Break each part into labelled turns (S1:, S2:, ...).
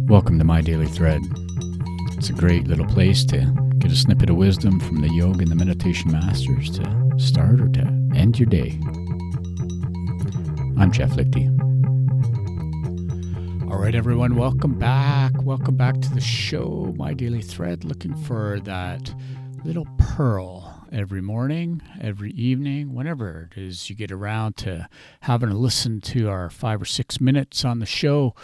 S1: Welcome to My Daily Thread. It's a great little place to get a snippet of wisdom from the yoga and the meditation masters to start or to end your day. I'm Jeff Lichty. All right, everyone, welcome back. Welcome back to the show, My Daily Thread. Looking for that little pearl every morning, every evening, whenever it is you get around to having a listen to our 5 or 6 minutes on the show.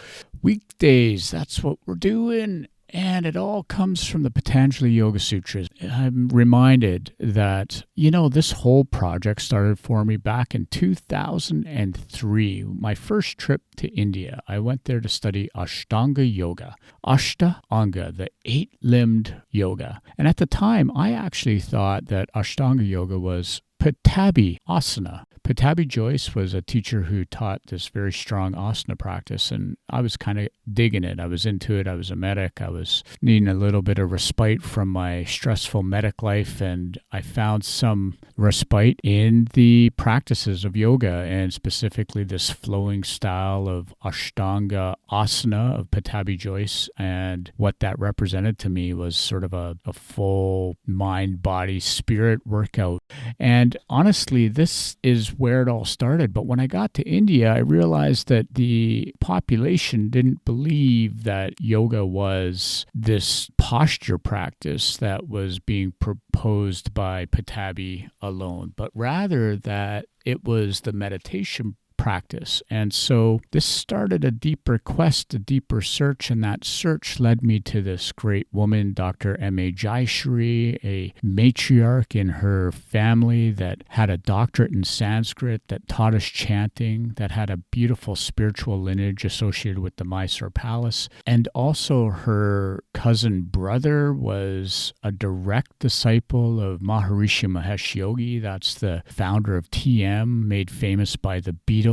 S1: Weekdays, that's what we're doing. And it all comes from the Patanjali Yoga Sutras. I'm reminded that, this whole project started for me back in 2003. My first trip to India, I went there to study Āṣṭāṅga Yoga. Āṣṭāṅga, the 8-limbed yoga. And at the time, I actually thought that Āṣṭāṅga Yoga was Pattabhi āsana. Pattabhi Jois was a teacher who taught this very strong asana practice, and I was kind of digging it. I was into it. I was a medic. I was needing a little bit of respite from my stressful medic life, and I found some respite in the practices of yoga, and specifically this flowing style of Āṣṭāṅga Asana of Pattabhi Jois. And what that represented to me was sort of a full mind, body, spirit workout. And honestly, this is where it all started. But when I got to India, I realized that the population didn't believe that yoga was this posture practice that was being proposed by Pattabhi alone, but rather that it was the meditation practice. And so this started a deeper quest, a deeper search, and that search led me to this great woman, Dr. M.A. Jayashree, a matriarch in her family that had a doctorate in Sanskrit, that taught us chanting, that had a beautiful spiritual lineage associated with the Mysore palace. And also her cousin brother was a direct disciple of Maharishi Mahesh Yogi. That's the founder of TM, made famous by the Beatles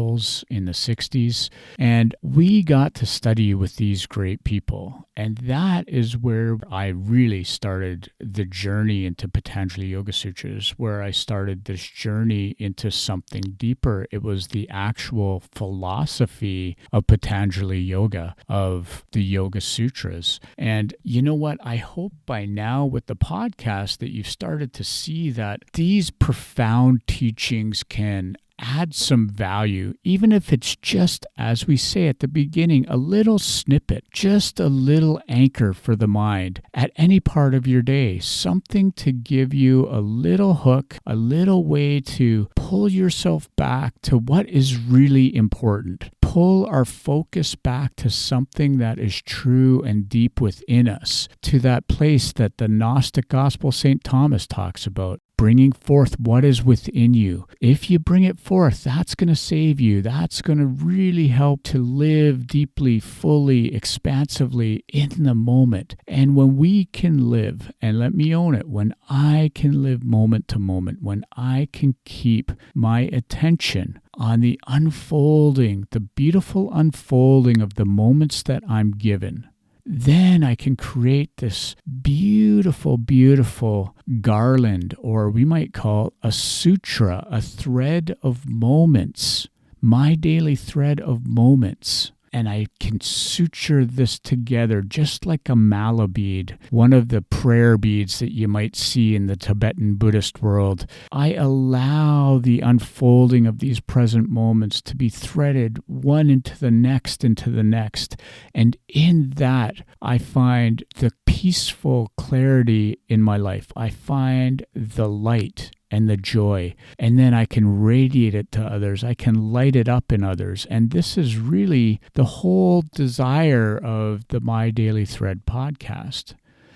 S1: in the 60s. And we got to study with these great people. And that is where I really started the journey into Patanjali Yoga Sutras, where I started this journey into something deeper. It was the actual philosophy of Patanjali Yoga, of the Yoga Sutras. And you know what? I hope by now with the podcast that you've started to see that these profound teachings can add some value, even if it's just, as we say at the beginning, a little snippet, just a little anchor for the mind at any part of your day, something to give you a little hook, a little way to pull yourself back to what is really important. Pull our focus back to something that is true and deep within us, to that place that the Gnostic Gospel St. Thomas talks about. Bringing forth what is within you. If you bring it forth, that's going to save you. That's going to really help to live deeply, fully, expansively in the moment. And when we can live, and let me own it, when I can live moment to moment, when I can keep my attention on the unfolding, the beautiful unfolding of the moments that I'm given, then I can create this beautiful, beautiful garland, or we might call a sutra, a thread of moments, my daily thread of moments. And I can suture this together just like a mala bead, one of the prayer beads that you might see in the Tibetan Buddhist world. I allow the unfolding of these present moments to be threaded one into the next, And in that, I find the peaceful clarity in my life. I find the light and the joy, and then I can radiate it to others. I can light it up in others. And this is really the whole desire of the My Daily Thread podcast.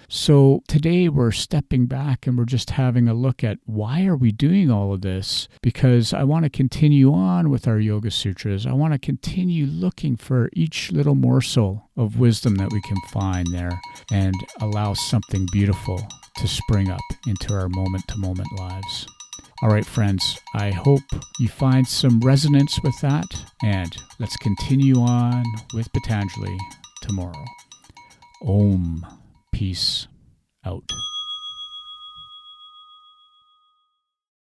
S1: So today we're stepping back and we're just having a look at why are we doing all of this? Because I want to continue on with our Yoga Sutras. I want to continue looking for each little morsel of wisdom that we can find there and allow something beautiful to spring up into our moment-to-moment lives. All right, friends, I hope you find some resonance with that, and let's continue on with Patanjali tomorrow. Om. Peace out.